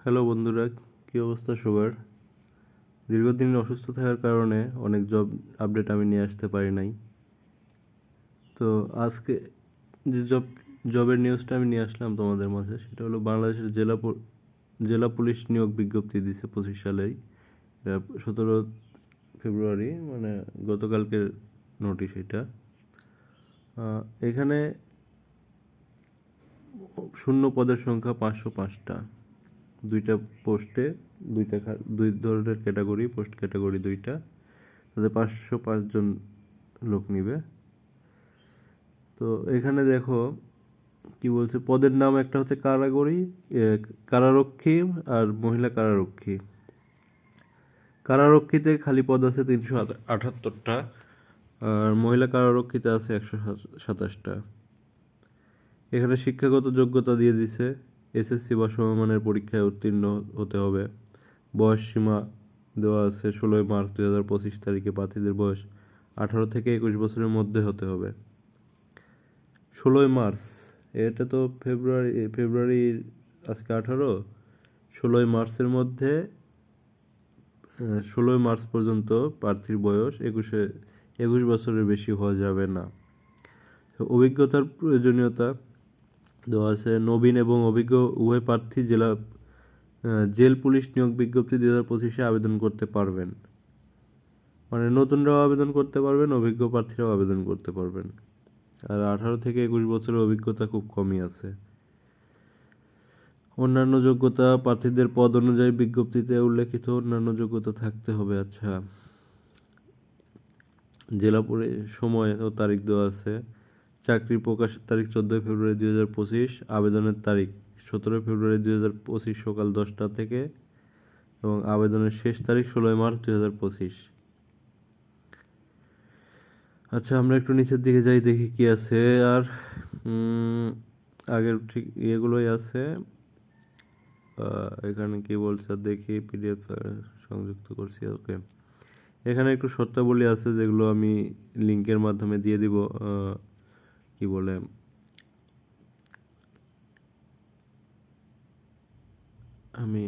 Hello বন্ধুরা, কী অবস্থা সবার? দীর্ঘদিন অসুস্থ থাকার কারণে অনেক আপডেট আমি নিয়ে আসতে পারি নাই। তো আজকে যে জবের নিউজটা আমি নিয়ে আসলাম তোমাদের মাঝে, সেটা হলো বাংলাদেশের জেলা পুলিশ নিয়োগ বিজ্ঞপ্তি দিছে 25 সালেই। 17 ফেব্রুয়ারি, মানে গতকালকের নোটিশ এটা। এখানে শূন্য পদের সংখ্যা 505টা। দুইটা পোস্টে দুই ধরনের ক্যাটাগরি, পোস্ট ক্যাটাগরি দুইটা, তাদের 505 জন লোক নিবে। তো এখানে দেখো কি বলছে, পদের নাম একটা হচ্ছে কারারক্ষী আর মহিলা কারারক্ষী। কারারক্ষীতে খালি পদ আছে 378টা, আর মহিলা কারারক্ষীতে আছে 127টা। এখানে শিক্ষাগত যোগ্যতা দিয়ে দিছে, এসএসসি বা সমমানের পরীক্ষায় উত্তীর্ণ হতে হবে। বয়স সীমা দেওয়া আছে 16 মার্চ 2025 তারিখে প্রার্থীদের বয়স 18 থেকে 21 বছরের মধ্যে হতে হবে। 16 মার্চ, এটা তো ফেব্রুয়ারির আজকে 18, 16 মার্চের মধ্যে 16 মার্চ পর্যন্ত প্রার্থীর বয়স 21 বছরের বেশি হওয়া যাবে না। অভিজ্ঞতার প্রয়োজনীয়তা দেওয়া আছে, নবীন এবং অভিজ্ঞ উভয় প্রার্থী জেল পুলিশ নিয়োগ বিজ্ঞপ্তি 2025-এ আবেদন করতে পারবেন। মানে নতুনরাও আবেদন করতে পারবেন, অভিজ্ঞ প্রার্থীরাও আবেদন করতে পারবেন। আর 18 থেকে 21 বছরের অভিজ্ঞতা খুব কমই আছে। অন্যান্য যোগ্যতা, প্রার্থীদের পদ অনুযায়ী বিজ্ঞপ্তিতে উল্লেখিত অন্যান্য যোগ্যতা থাকতে হবে। আচ্ছা, সময় ও তারিখ দেওয়া আছে। চাকরির প্রকাশের তারিখ 14 ফেব্রুয়ারি 2025, আবেদনের তারিখ 17 ফেব্রুয়ারি 2025 সকাল 10টা থেকে, এবং আবেদনের শেষ তারিখ 16 মার্চ 2025। আচ্ছা, আমরা একটু নিচের দিকে যাই, দেখি কি আছে। আর আগের ঠিক এগুলোই আছে। এখানে কি বলছে দেখি, পিডিএফ সংযুক্ত করছি। ওকে, এখানে একটু শর্তাবলী আছে যেগুলো আমি লিঙ্কের মাধ্যমে দিয়ে দিব। কি বলে, আমি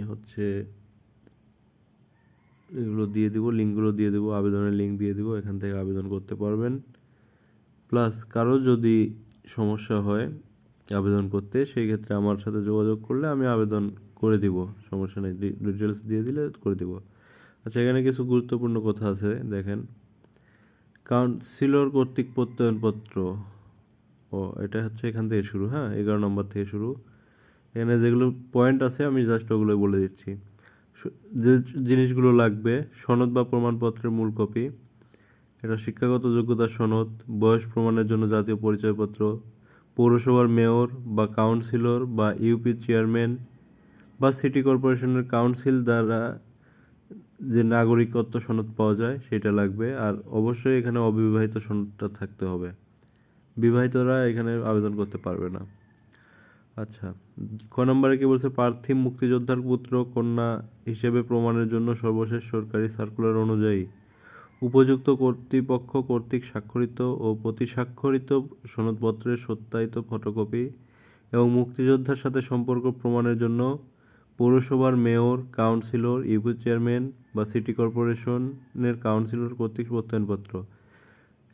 এগুলো দিয়ে দিব, লিঙ্কগুলো দিয়ে দিব, আবেদনের লিঙ্ক দিয়ে দিব, এখান থেকে আবেদন করতে পারবেন। প্লাস কারো যদি সমস্যা হয় আবেদন করতে, সেই ক্ষেত্রে আমার সাথে যোগাযোগ করলে আমি আবেদন করে দিব, সমস্যা নেই, ডিটেলস দিয়ে দিলে করে দিব। আচ্ছা, এখানে কিছু গুরুত্বপূর্ণ কথা আছে, দেখেন। কাউন্সিলর কর্তৃক প্রত্যয়নপত্র, এটা হচ্ছে এখান থেকে শুরু, হ্যাঁ, 11 নম্বর থেকে শুরু। এখানে যেগুলো পয়েন্ট আছে আমি জাস্ট ওগুলো বলে দিচ্ছি। যে জিনিসগুলো লাগবে: সনদ বা প্রমাণপত্রের মূল কপি, এটা শিক্ষাগত যোগ্যতা সনদ, বয়স প্রমাণের জন্য জাতীয় পরিচয়পত্র, পৌরসভার মেয়র বা কাউন্সিলর বা ইউপি চেয়ারম্যান বা সিটি কর্পোরেশনের কাউন্সিল দ্বারা যে নাগরিকত্ব সনদ পাওয়া যায় সেটা লাগবে। আর অবশ্যই এখানে অবিবাহিত সনদটা থাকতে হবে, বিবাহিতরা এখানে আবেদন করতে পারবে না। আচ্ছা, ক নম্বরে কি বলছে, প্রার্থী মুক্তিযোদ্ধার পুত্র কন্যা হিসেবে প্রমাণের জন্য সর্বশেষ সরকারি সার্কুলার অনুযায়ী উপযুক্ত কর্তৃপক্ষ কর্তৃক স্বাক্ষরিত ও প্রতিস্বাক্ষরিত সনদপত্রের সত্যায়িত ফটোকপি এবং মুক্তিযোদ্ধার সাথে সম্পর্ক প্রমাণের জন্য পৌরসভার মেয়র, কাউন্সিলর, ইউপি চেয়ারম্যান বা সিটি কর্পোরেশনের কাউন্সিলর কর্তৃক প্রত্যয়নপত্র।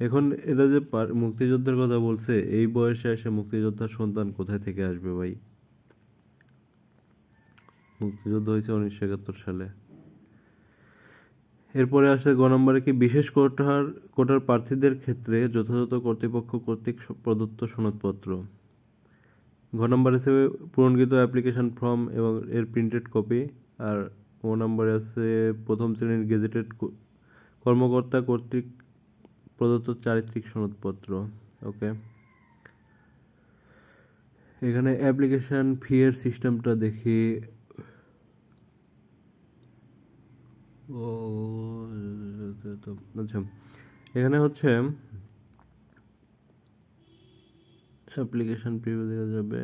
এখন এটা যে মুক্তিযোদ্ধার কথা বলছে, এই বয়সে এসে মুক্তিযোদ্ধার সন্তান কোথায় থেকে আসবে ভাই? মুক্তিযুদ্ধ হয়েছে 1971 সালে। এরপরে আসে গ নম্বরে কি, বিশেষ কোটার প্রার্থীদের ক্ষেত্রে যথাযথ কর্তৃপক্ষ কর্তৃক প্রদত্ত সনদপত্র। ঘ নম্বরে আছে পূরণকৃত অ্যাপ্লিকেশন ফর্ম এবং এর প্রিন্টেড কপি। আর ও নম্বরে আছে প্রথম শ্রেণীর গেজেটেড কর্মকর্তা কর্তৃক প্রদত্ত চারিত্রিক সনদপত্র। ওকে, এখানে অ্যাপ্লিকেশন ফি এর সিস্টেমটা দেখি। আচ্ছা, এখানে হচ্ছে অ্যাপ্লিকেশন প্রিভিউ দেওয়া যাবে।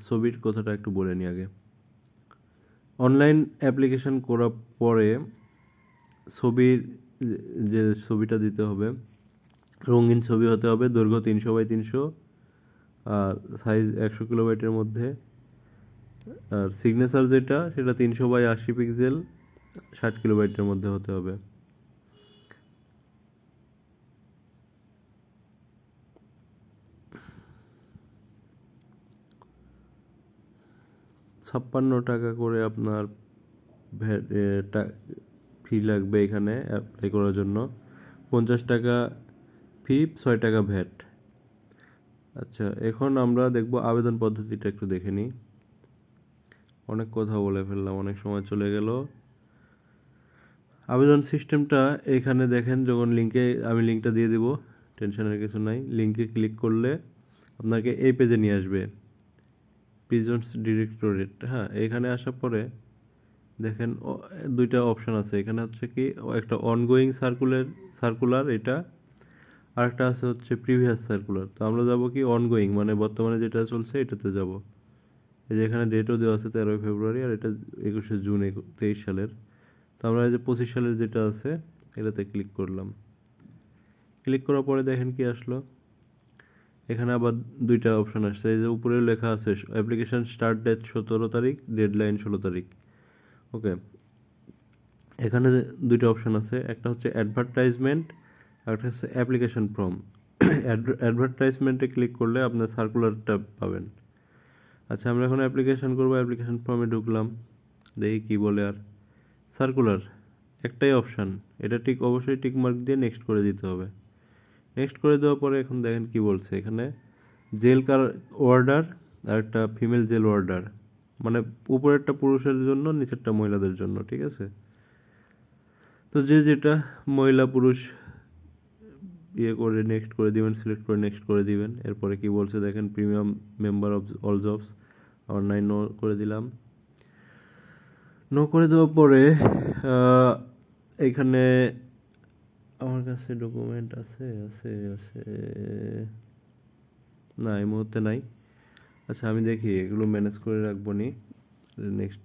ছবির কথাটা একটু বলে নিই আগে। অনলাইন অ্যাপ্লিকেশন করার পরে যে ছবিটা দিতে হবে, রঙিন ছবি হতে হবে, দৈর্ঘ্য 300 বাই 300 আর সাইজ 100 কিলোবাইটের মধ্যে। আর সিগনেচার যেটা সেটা 300/80 পিক্সেল 60 কিলোবাইটের মধ্যে হতে হবে। ৳56 করে আপনার ভ্যাট ফি লাগবে এখানে অ্যাপ্লাই করার জন্য। ৳50 ফি, ৳6 ভ্যাট। আচ্ছা, এখন আমরা দেখব আবেদন পদ্ধতিটা একটু দেখে নিই। অনেক কথা বলে ফেললাম, অনেক সময় চলে গেল। আবেদন সিস্টেমটা এখানে দেখেন, যখন আমি লিঙ্কটা দিয়ে দিব, টেনশনের কিছু নাই। লিঙ্কে ক্লিক করলে আপনাকে এই পেজে নিয়ে আসবে, প্রিজনস ডিরেক্টরেট। হ্যাঁ, এখানে আসার পরে দেখেন দুইটা অপশন আছে। এখানে হচ্ছে কি একটা অনগোয়িং সার্কুলার এটা, আর একটা আছে হচ্ছে প্রিভিয়াস সার্কুলার। তো আমরা যাব কি অনগোয়িং, মানে বর্তমানে যেটা চলছে এটাতে যাব। এই যে এখানে ডেটও দেওয়া আছে 13 ফেব্রুয়ারি, আর এটা 21 জুন 23 সালের। তো আমরা এই যে 25 সালের যেটা আছে এটাতে ক্লিক করলাম। ক্লিক করার পরে দেখেন কি আসলো, এখানে আবার দুইটা অপশন আসছে। এই যে উপরে লেখা আছে অ্যাপ্লিকেশন স্টার্ট ডেট 17 তারিখ, ডেডলাইন 16 তারিখ। ওকে, এখানে দুইটা অপশন আছে, একটা হচ্ছে অ্যাডভার্টাইজমেন্ট আর একটা হচ্ছে অ্যাপ্লিকেশন ফর্ম। অ্যাডভার্টাইজমেন্টে ক্লিক করলে আপনার সার্কুলারটা পাবেন। আচ্ছা, আমরা এখন অ্যাপ্লিকেশন করবো। অ্যাপ্লিকেশন ফর্মে ঢুকলাম, দেখি কি বলে। আর সার্কুলার একটাই অপশান, এটা অবশ্যই টিক মার্ক দিয়ে নেক্সট করে দিতে হবে। নেক্সট করে দেওয়ার পরে এখন দেখেন কি বলছে এখানে, জেল অর্ডার আর একটা ফিমেল জেল অর্ডার, মানে উপরেরটা পুরুষের জন্য, নিচেরটা মহিলাদের জন্য। ঠিক আছে, তো যে যেটা মহিলা পুরুষ ইয়ে করে নেক্সট করে দিবেন, সিলেক্ট করে নেক্সট করে দিবেন। এরপরে কি বলছে দেখেন, premium member of all jobs, আমার 9 নো করে দিলাম। নো করে দেওয়ার পরে এখানে আমার কাছে ডকুমেন্ট আছে আছে আছে না, এই মুহূর্তে নাই। আচ্ছা, আমি দেখি এগুলো ম্যানেজ করে রাখবো নি, নেক্সট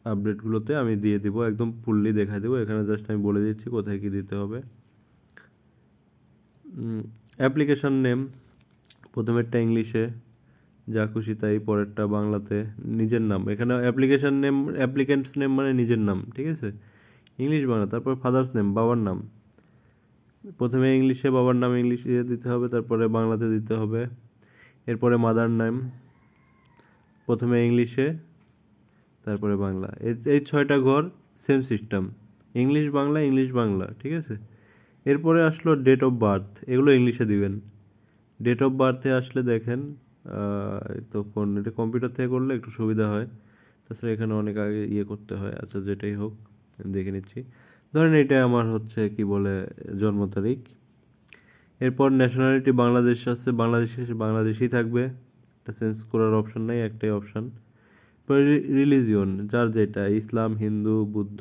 আপডেটগুলোতে আমি দিয়ে দিব, একদম ফুললি দেখা দেবো। এখানে জাস্ট আমি বলে দিচ্ছি কোথায় কি দিতে হবে। অ্যাপ্লিকেশন নেম প্রথমেরটা ইংলিশে, যা খুশি তাই, পরেরটা বাংলাতে, নিজের নাম। এখানে অ্যাপ্লিকেশন নেম, অ্যাপ্লিক্যান্টস নেম মানে নিজের নাম। ঠিক আছে, ইংলিশ বাংলা। তারপর ফাদার্স নেম, বাবার নাম। প্রথমে ইংলিশে বাবার নাম ইংলিশে দিতে হবে, তারপরে বাংলাতে দিতে হবে। এরপরে মাদার নেম, প্রথমে ইংলিশে তারপরে বাংলা। এই 6টা ঘর same system, English Bangla English Bangla. ঠিক আছে, এরপরে আসলো ডেট অফ বার্থ, এগুলো ইংলিশে দিবেন। ডেট অফ বার্থে আসলে দেখেন, তো ফোন এটা কম্পিউটার থেকে করলে একটু সুবিধা হয়, তাছাড়া এখানে অনেক আগে ইয়ে করতে হয়। আচ্ছা, যেটাই হোক আমি দেখে নিচ্ছি। ধরেন এটা আমার হচ্ছে কি বলে জন্ম তারিখ। এরপর ন্যাশনালিটি বাংলাদেশ আছে, বাংলাদেশই থাকবে, এটা চেঞ্জ করার অপশন নাই, একটাই অপশন। রিলিজিয়ন যার যেটা, ইসলাম, হিন্দু, বুদ্ধ,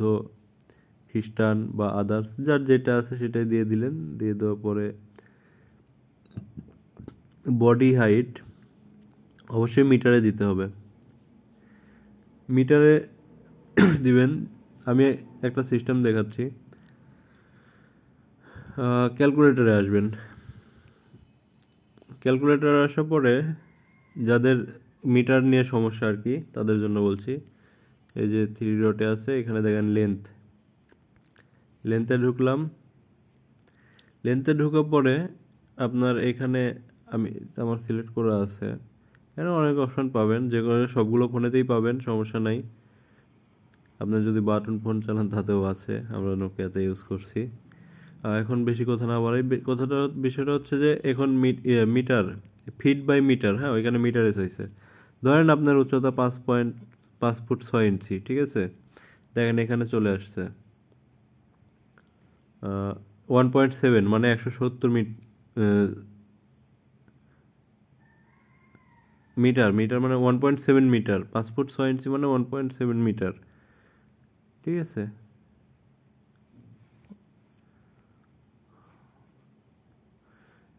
খ্রিস্টান বা আদার্স, যার যেটা আছে সেটাই দিয়ে দিলেন। দিয়ে দেওয়ার পরে বডি হাইট অবশ্যই মিটারে দিতে হবে, মিটারে দিবেন। আমি একটা সিস্টেম দেখাচ্ছি, ক্যালকুলেটরে আসবেন। ক্যালকুলেটরে আসার পরে যাদের মিটার নিয়ে সমস্যা আর কি, তাদের জন্য বলছি, এই যে 3 ডটে আছে, এখানে দেখেন লেন্থে ঢুকলাম। লেন্থে ঢোকার পরে আপনার এখানে আমার সিলেক্ট করা আছে, এখানে অনেক অপশন পাবেন, যে করে সবগুলো ফোনেতেই পাবেন, সমস্যা নাই। আপনার যদি বাটন ফোন চালান তাতেও আছে, আমরা নোকিয়াতে ইউজ করছি। এখন বেশি কথা না বাড়াই, বিষয়টা হচ্ছে যে এখন মিটার, ফিট বাই মিটার, হ্যাঁ ওইখানে মিটারে চাইছে। ধরেন আপনার উচ্চতা 5 ফুট 6 ইঞ্চি। ঠিক আছে, দেখেন এখানে চলে আসছে 1.7, মানে 170 মিটার মানে 1.7 মিটার, 5 ফুট 6 ইঞ্চি মানে 1.7 মিটার। ঠিক আছে,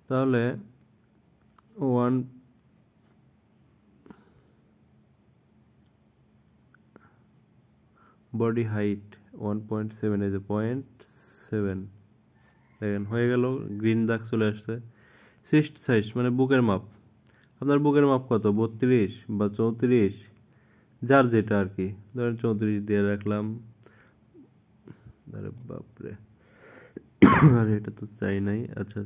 তাহলে ওয়ান বডি হাইট 1.7, এই যে 0.7, দেখেন হয়ে গেল, গ্রিন দাগ চলে আসছে। চেস্ট সাইজ মানে বুকের মাপ, আপনার বুকের মাপ কত, 32 বা 34, যার যেটা আর কি, ধরেন 34 দিয়ে রাখলাম। আরে বাপরে, আরে এটা তো চাই নাই। আচ্ছা,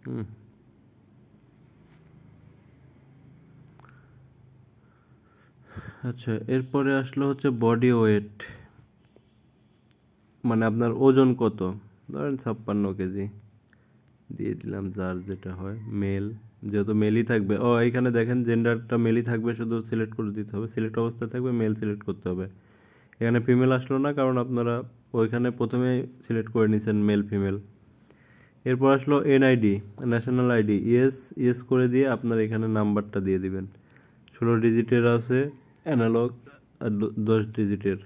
হুম, আচ্ছা, এরপরে আসলো হচ্ছে বডি ওয়েট, মানে আপনার ওজন কত। ধরেন 56 কেজি দিয়ে দিলাম, যার যেটা হয়। মেল, যেহেতু মেলই থাকবে, ও এখানে দেখেন জেন্ডারটা মেলই থাকবে, শুধু সিলেক্ট করে দিতে হবে। সিলেক্ট অবস্থায় থাকবে, মেল সিলেক্ট করতে হবে। এখানে ফিমেল আসলো না, কারণ আপনারা ওইখানে প্রথমে সিলেক্ট করে নিয়েছেন মেল ফিমেল। এরপর আসলো NID, national ID. Yes yes করে দিয়ে আপনার এখানে নাম্বারটা দিয়ে দিবেন। 16 ডিজিটের আছে অ্যানালগ, আর 10 ডিজিটের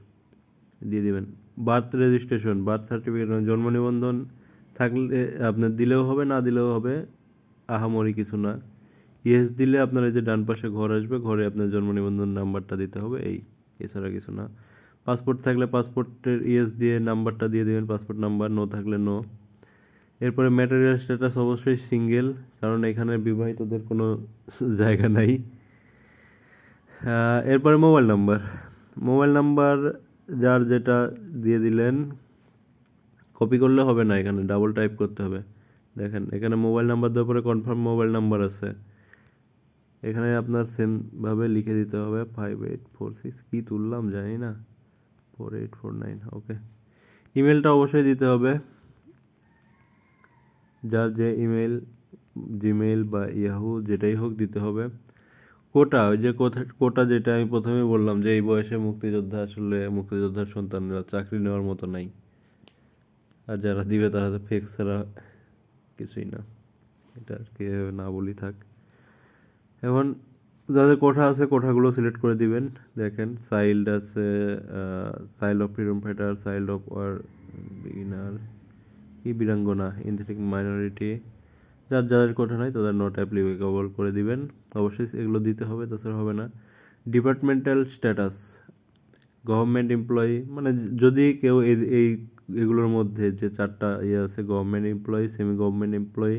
দিয়ে দিবেন। বার্থ রেজিস্ট্রেশন, বার্থ সার্টিফিকেট, জন্ম নিবন্ধন থাকলে আপনার দিলেও হবে, না দিলেও হবে, আহামরি কিছু না। ইয়েস দিলে আপনার এই যে ডান পাশে ঘর আসবে, ঘরে আপনার জন্ম নিবন্ধন নাম্বারটা দিতে হবে, এই, এছাড়া কিছু না। পাসপোর্ট থাকলে পাসপোর্টের ইয়েস দিয়ে নাম্বারটা দিয়ে দেবেন, পাসপোর্ট নাম্বার। নো থাকলে নো। এরপরে ম্যাটেরিয়াল স্ট্যাটাস অবশ্যই সিঙ্গেল, কারণ এখানে বিবাহিতদের কোনো জায়গা নাই। এরপরে মোবাইল নাম্বার, মোবাইল নাম্বার যার যেটা দিয়ে দিলেন। কপি করলে হবে না, এখানে ডাবল টাইপ করতে হবে। দেখেন এখানে মোবাইল নাম্বার দেওয়ার পরে কনফার্ম মোবাইল নাম্বার আছে, এখানে আপনার সেমভাবে লিখে দিতে হবে। 5846 কি তুললাম জানি না, 4849, ওকে। ইমেলটা অবশ্যই দিতে হবে, যার যে ইমেল, জিমেইল বা ইয়াহু যেটাই হোক দিতে হবে। কোটা, ওই যে কোটা যেটা আমি প্রথমে বললাম যে এই বয়সে মুক্তিযোদ্ধা, আসলে মুক্তিযোদ্ধার সন্তানরা চাকরি নেওয়ার মতো নাই, আর যারা দিবে তারা তো ফেক ছাড়া কিছুই না। এটা আর কি না বলি থাক। এখন যাদের কোঠা আছে কোঠাগুলো সিলেক্ট করে দিবেন। দেখেন চাইল্ড আছে, child of freedom fighter, child of war, beginner, কি বীরাঙ্গনা, এথনিক মাইনরিটি। যার যাদের কোঠা নাই তাদের নট অ্যাপ্লিকেবল করে দিবেন। অবশ্যই এগুলো দিতে হবে, তাছাড়া হবে না। ডিপার্টমেন্টাল স্ট্যাটাস, গভর্নমেন্ট এমপ্লয়ি, মানে যদি কেউ এই এগুলোর মধ্যে যে 4টা ইয়ে আছে, government employee, semi government employee,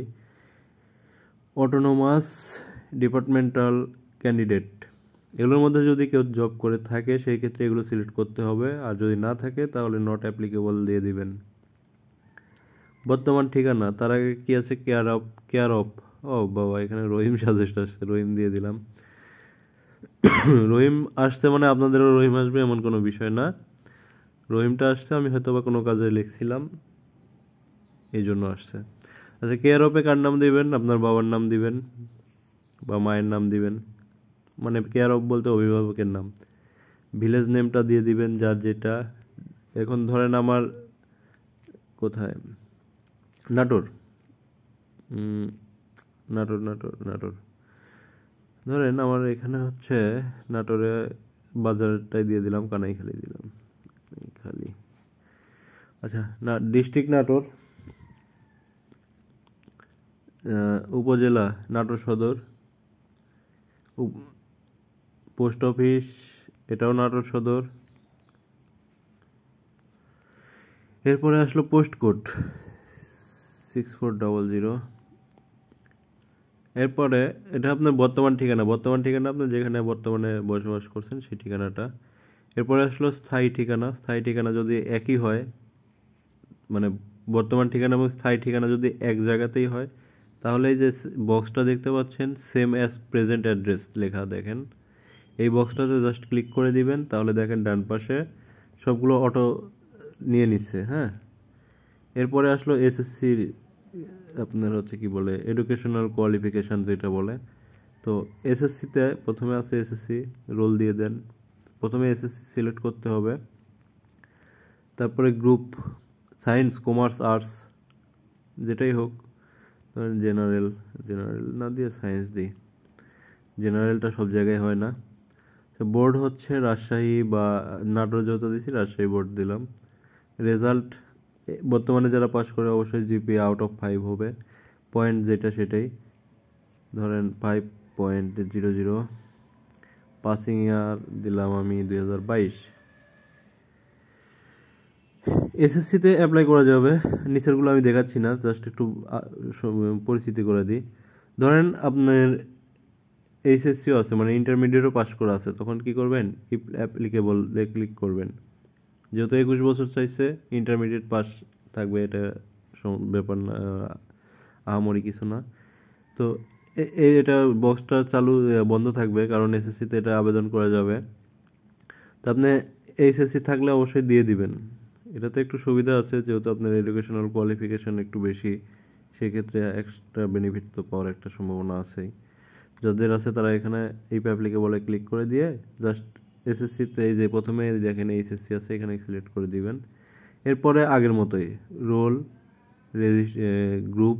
autonomous, departmental candidate, এগুলোর মধ্যে যদি কেউ জব করে থাকে সেই ক্ষেত্রে এগুলো সিলেক্ট করতে হবে, আর যদি না থাকে তাহলে নট অ্যাপ্লিকেবল দিয়ে দিবেন। বর্তমান ঠিকানা, তার আগে কি আছে, কেয়ার অফ, ও বাবা, এখানে রহিম সাজেস্ট আসছে, রহিম দিয়ে দিলাম। রহিম আসছে মানে আপনাদেরও রহিম আসবে এমন কোনো বিষয় না। রহিমটা আসছে, আমি হয়তো বা কোনো কাজে লিখছিলাম, এই জন্য আসছে। আচ্ছা, কেয়ার অফে কার নাম দিবেন? আপনার বাবার নাম দিবেন বা মায়ের নাম দিবেন, মানে কেয়ার অফ বলতে অভিভাবকের নাম। ভিলেজ নেমটা দিয়ে দিবেন, যার যেটা। এখন ধরেন আমার কোথায়, নাটোর, নাটোর নাটোর নাটোর, ধরেন আমার এখানে হচ্ছে নাটোরে, বাজারটাই দিয়ে দিলাম, কানাইখালি দিলাম, খালি। আচ্ছা, না, ডিস্ট্রিক্ট নাটোর, উপজেলা নাটোর সদর, পোস্ট অফিস এটাও নাটোর সদর। এরপরে আসলো পোস্ট কোড 6400। এরপরে এটা আপনার বর্তমান ঠিকানা, বর্তমান ঠিকানা আপনি যেখানে বর্তমানে বসবাস করছেন সেই ঠিকানাটা। এরপরে আসলো স্থায়ী ঠিকানা, স্থায়ী ঠিকানা যদি একই হয়, মানে বর্তমান ঠিকানা এবং স্থায়ী ঠিকানা যদি এক জায়গাতেই হয়, তাহলে এই যে বক্সটা দেখতে পাচ্ছেন সেম অ্যাজ প্রেজেন্ট অ্যাড্রেস লেখা, দেখেন এই বক্সটাতে জাস্ট ক্লিক করে দিবেন, তাহলে দেখেন ডান পাশে সবগুলো অটো নিয়ে নিচ্ছে। হ্যাঁ, এরপরে আসলো এসএসসি, আপনার হচ্ছে কি বলে, এডুকেশনাল কোয়ালিফিকেশান যেটা বলে। তো এসএসসিতে প্রথমে আছে এসএসসি, রোল দিয়ে দেন। প্রথমে এসএসসি সিলেক্ট করতে হবে, তারপরে গ্রুপ, সায়েন্স, কমার্স, আর্টস, যেটাই হোক। জেনারেল, জেনারেল না দিয়ে সায়েন্স দিই, জেনারেলটা সব জায়গায় হয় না। বোর্ড হচ্ছে রাজশাহী বা নাটোর, যত দিছি রাজশাহী বোর্ড দিলাম। রেজাল্ট, বর্তমানে যারা পাস করে অবশ্যই জিপিএ আউট অফ 5 হবে। পয়েন্ট যেটা সেটাই, ধরেন 5.00। পাসিং ইয়ার দিলাম আমি 2022। এসএসসিতে অ্যাপ্লাই করা যাবে। নিচেরগুলো আমি দেখাচ্ছি না, জাস্ট একটু পরিচিতি করে দিই। ধরেন আপনার এইচএসসিও আছে, মানে ইন্টারমিডিয়েটও পাস করা আছে, তখন কি করবেন? ইফ অ্যাপ্লিকেবল ক্লিক করবেন। যেহেতু 21 বছর চাইছে, ইন্টারমিডিয়েট পাস থাকবে, এটা ব্যাপার না, আহামরি কিছু না। তো এটা বক্সটা বন্ধ থাকবে, কারণ এসএসসিতে এটা আবেদন করা যাবে। তো আপনি এইচএসসি থাকলে অবশ্যই দিয়ে দিবেন। এটাতে একটু সুবিধা আছে, যেহেতু আপনার এডুকেশনাল কোয়ালিফিকেশন একটু বেশি, সেক্ষেত্রে এক্সট্রা বেনিফিট তো পাওয়ার একটা সম্ভাবনা আছেই। যাদের আছে তারা এখানে এই অ্যাপ্লিকেবলে ক্লিক করে দিয়ে জাস্ট এসএসসিতে এই যে প্রথমে দেখেন এইচএসসি আছে, এখানে সিলেক্ট করে দিবেন। এরপরে আগের মতোই রোল, গ্রুপ,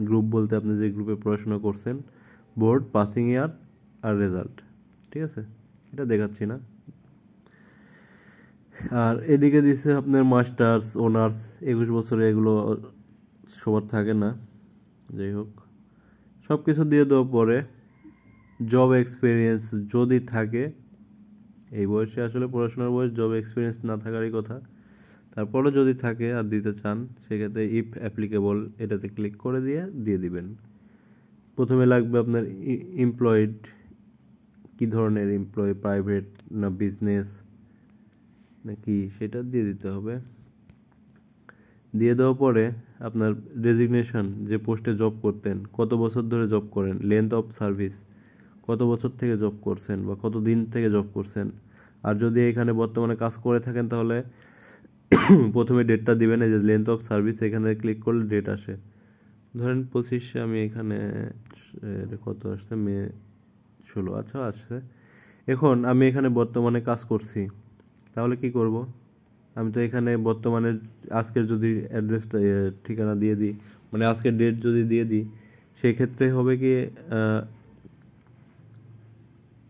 গ্রুপ বলতে আপনি যে গ্রুপে পড়াশোনা করছেন, বোর্ড, পাসিং ইয়ার আর রেজাল্ট। ঠিক আছে, এটা দেখাচ্ছি না। আর এদিকে দিছে আপনার মাস্টার্স, অনার্স, 21 বছরে এগুলো সবার থাকে না, যাই হোক সব কিছু দিয়ে দেওয়ার পরে জব এক্সপিরিয়েন্স যদি থাকে, এই বয়সে আসলে পড়াশোনার বয়স, জব এক্সপিরিয়েন্স না থাকারই কথা, তারপরে যদি থাকে আর দিতে চান, সেক্ষেত্রে ইফ অ্যাপ্লিকেবল এটাতে ক্লিক করে দিয়ে দিবেন। প্রথমে লাগবে আপনার এমপ্লয়েড, কী ধরনের এমপ্লয়, প্রাইভেট না বিজনেস নাকি, সেটা দিয়ে দিতে হবে। দিয়ে দেওয়ার পরে আপনার রেজিগনেশন, যে পোস্টে জব করতেন, কত বছর ধরে জব করেন, লেন্থ অফ সার্ভিস, কত বছর থেকে জব করছেন বা কত দিন থেকে জব করছেন। আর যদি এখানে বর্তমানে কাজ করে থাকেন, তাহলে প্রথমে ডেটটা দিবেন। এই যে লেন্থ অফ সার্ভিস, এখানে ক্লিক করলে ডেট আসে। ধরেন 25, আমি এখানে কত আসছে, মে 16, আচ্ছা আসছে। এখন আমি এখানে বর্তমানে কাজ করছি, তাহলে কি করব? আমি তো এখানে বর্তমানে আজকের যদি অ্যাড্রেসটা, ঠিকানা দিয়ে দিই, মানে আজকের ডেট যদি দিয়ে দিই, সেক্ষেত্রে হবে কি,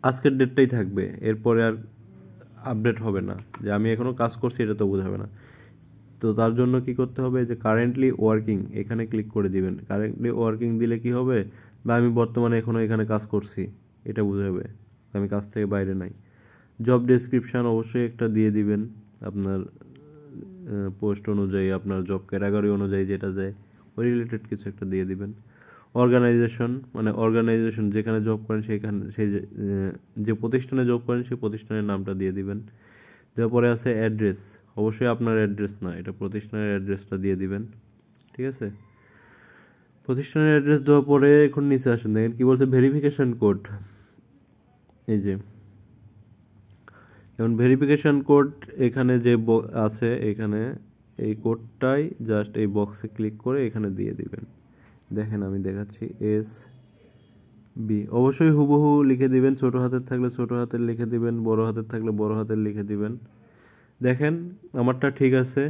আজকের ডেটটাই থাকবে, এরপরে আর আপডেট হবে না। যে আমি এখনও কাজ করছি এটা তো বোঝাবে না। তো তার জন্য কি করতে হবে, যে কারেন্টলি ওয়ার্কিং, এখানে ক্লিক করে দিবেন। কারেন্টলি ওয়ার্কিং দিলে কি হবে, বা আমি বর্তমানে এখনও এখানে কাজ করছি, এটা বোঝাবে, আমি কাজ থেকে বাইরে নাই। জব ডেসক্রিপশান অবশ্যই একটা দিয়ে দিবেন, আপনার পোস্ট অনুযায়ী, আপনার জব ক্যাটাগরি অনুযায়ী যেটা যায়, ওই রিলেটেড কিছু একটা দিয়ে দিবেন। অর্গানাইজেশন, মানে অর্গানাইজেশন যেখানে জব করেন, সেখানে যে প্রতিষ্ঠানে জব করেন সেই প্রতিষ্ঠানের নামটা দিয়ে দিবেন। তারপরে আছে অ্যাড্রেস, অবশ্যই আপনার অ্যাড্রেস না, এটা প্রতিষ্ঠানের অ্যাড্রেসটা দিয়ে দিবেন। ঠিক আছে, প্রতিষ্ঠানের অ্যাড্রেস দেওয়ার পরে এখন নিচে আসেন, দেখেন কি বলছে, ভেরিফিকেশন কোড। এই যে এখন ভেরিফিকেশন কোড এখানে যে আছে, এখানে এই কোডটাই জাস্ট এই বক্সে ক্লিক করে এখানে দিয়ে দিবেন। দেখেন আমি দেখাচ্ছি, SB, অবশ্যই হুবহু লিখে দিবেন। ছোট হাতের থাকলে ছোট হাতের লিখে দিবেন, বড় হাতের থাকলে বড় হাতের লিখে দিবেন। দেখেন আমারটা ঠিক আছে,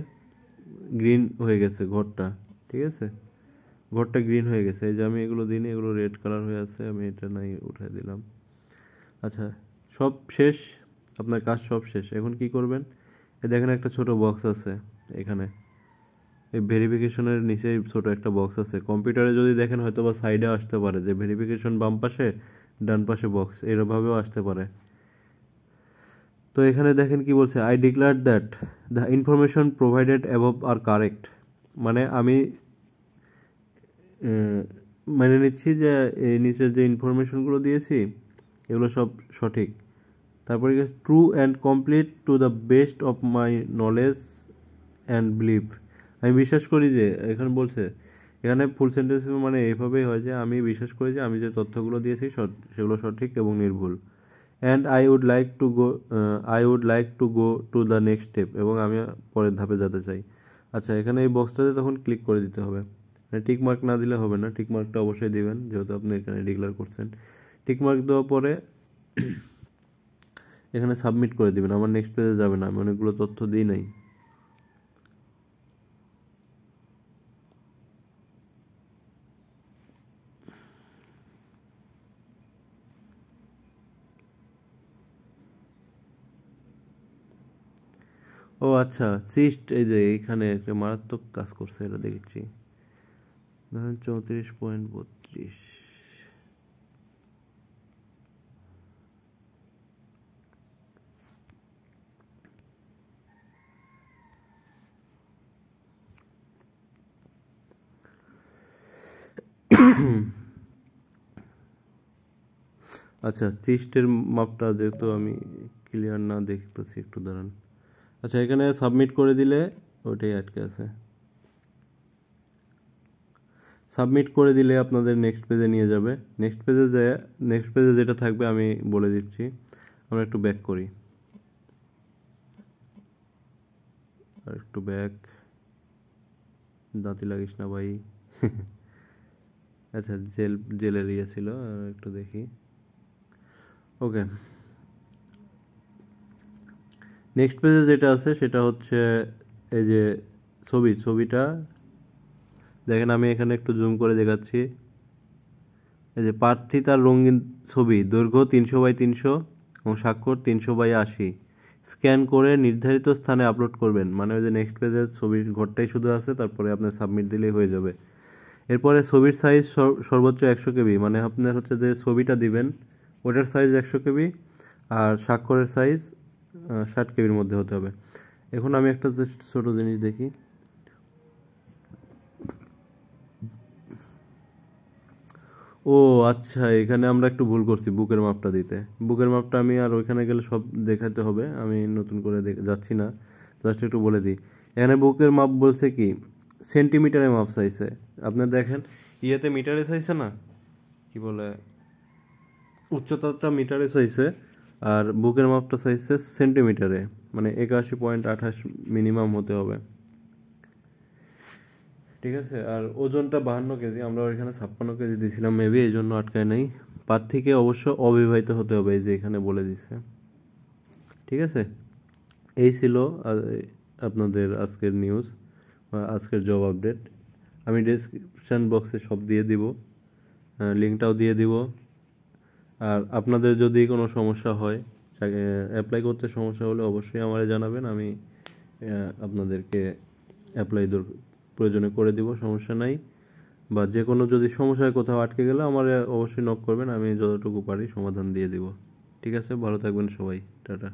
গ্রিন হয়ে গেছে ঘরটা। ঠিক আছে, ঘরটা গ্রিন হয়ে গেছে। এই যে আমি এগুলো দিইনি, এগুলো রেড কালার হয়ে আছে, আমি এটা নাই উঠাই দিলাম। আচ্ছা, সব শেষ, আপনার কাজ সব শেষ। এখন কি করবেন, দেখেন একটা ছোট বক্স আছে এখানে, এই ভেরিফিকেশনের নিচে ছোট একটা বক্স আছে। কম্পিউটারে যদি দেখেন হয়তো বা সাইডে আসতে পারে, যে ভেরিফিকেশন বাম পাশে, ডান পাশে বক্স, এরভাবেও আসতে পারে। তো এখানে দেখেন কি বলছে, I declare that the information provided above are correct, মানে আমি মেনে নিচ্ছি যে এই নিচের যে ইনফরমেশনগুলো দিয়েছি এগুলো সব সঠিক। তারপরে true and complete to the best of my knowledge and believe, আমি বিশ্বাস করি যে, এখানে বলছে, এখানে ফুল সেন্টেন্স মানে এইভাবেই হয় যে আমি বিশ্বাস করি যে আমি যে তথ্যগুলো দিয়েছি সেগুলো সঠিক এবং নির্ভুল। And I would like to go to the next step, এবং আমি পরের ধাপে যেতে চাই। আচ্ছা, এখানে এই বক্সটাতে তখন ক্লিক করে দিতে হবে, মানে টিক মার্ক না দিলে হবে না, টিক মার্কটা অবশ্যই দিবেন, যেহেতু আপনি এখানে ডিক্লেয়ার করছেন। টিক মার্ক দেওয়ার পরে এখানে সাবমিট করে দিবেন। আমার নেক্সট পেজে যাবে না, আমি অনেকগুলো তথ্য দিই নাই। ও আচ্ছা, সিস্ট, এই যে এখানে একটা মারাত্মক কাজ করছে, এটা দেখেছি। ধরেন 34.32, আচ্ছা, চিস্টের মাপটা যেহেতু আমি ক্লিয়ার না দেখতেছি, একটু দাঁড়ান। আচ্ছা, এখানে সাবমিট করে দিলে ওটাই আটকে আছে। সাবমিট করে দিলে আপনাদের নেক্সট পেজে নিয়ে যাবে। নেক্সট পেজে যেটা থাকবে আমি বলে দিচ্ছি। আমরা একটু ব্যাক করি, আর একটু ব্যাক। দাঁতি লাগিস না ভাই। আচ্ছা, জেলের ইয়ে ছিল, একটু দেখি। ওকে, নেক্সট পেজে যেটা আছে সেটা হচ্ছে এই যে ছবিটা দেখেন, আমি এখানে একটু জুম করে দেখাচ্ছি। এই যে প্রার্থী তার রঙিন ছবি, দৈর্ঘ্য 300x300 এবং স্বাক্ষর 300x80, স্ক্যান করে নির্ধারিত স্থানে আপলোড করবেন। মানে ওই যে নেক্সট পেজের ছবির ঘরটাই শুধু আছে, তারপরে আপনি সাবমিট দিলেই হয়ে যাবে। এরপরে ছবির সাইজ সর্বোচ্চ 100 কেবি, মানে আপনার হচ্ছে যে ছবিটা দিবেন ওটার সাইজ 100 কেবি, আর স্বাক্ষরের সাইজ 60 কেবির মধ্যে হতে হবে। এখন আমি একটা জাস্ট ছোটো জিনিস দেখি। ও আচ্ছা, এখানে আমরা একটু ভুল করছি বুকের মাপটা দিতে। বুকের মাপটা আমি আর ওইখানে গেলে সব দেখাতে হবে, আমি নতুন করে যাচ্ছি না, জাস্ট একটু বলে দিই। এখানে বুকের মাপ বলছে কি সেন্টিমিটারে মাপ চাইছে। আপনার দেখেন ইয়েতে মিটারে চাইছে না, কি বলে, উচ্চতাটা মিটারে চাইছে, আর বুকের মাপটা চাইছে সেন্টিমিটারে, মানে 81.28 মিনিমাম হতে হবে। ঠিক আছে, আর ওজনটা 52 কেজি, আমরা ওইখানে 56 কেজি দিয়েছিলাম মেবি, এই জন্য আটকায় নাই। প্রার্থীকে অবশ্য অবিবাহিত হতে হবে, এই যে এখানে বলে দিচ্ছে। ঠিক আছে, এই ছিল আপনাদের আজকের নিউজ বা আজকের জব আপডেট। আমি ডেসক্রিপশান বক্সে সব দিয়ে দিব, লিঙ্কটাও দিয়ে দিব। আর আপনাদের যদি কোনো সমস্যা হয়, অ্যাপ্লাই করতে সমস্যা হলে অবশ্যই আমারে জানাবেন, আমি আপনাদেরকে অ্যাপ্লাই প্রয়োজনে করে দিব, সমস্যা নাই। বা যে কোনো যদি সমস্যায় কোথাও আটকে গেলে আমার অবশ্যই নক করবেন, আমি যতটুকু পারি সমাধান দিয়ে দিব। ঠিক আছে, ভালো থাকবেন সবাই, টাটা।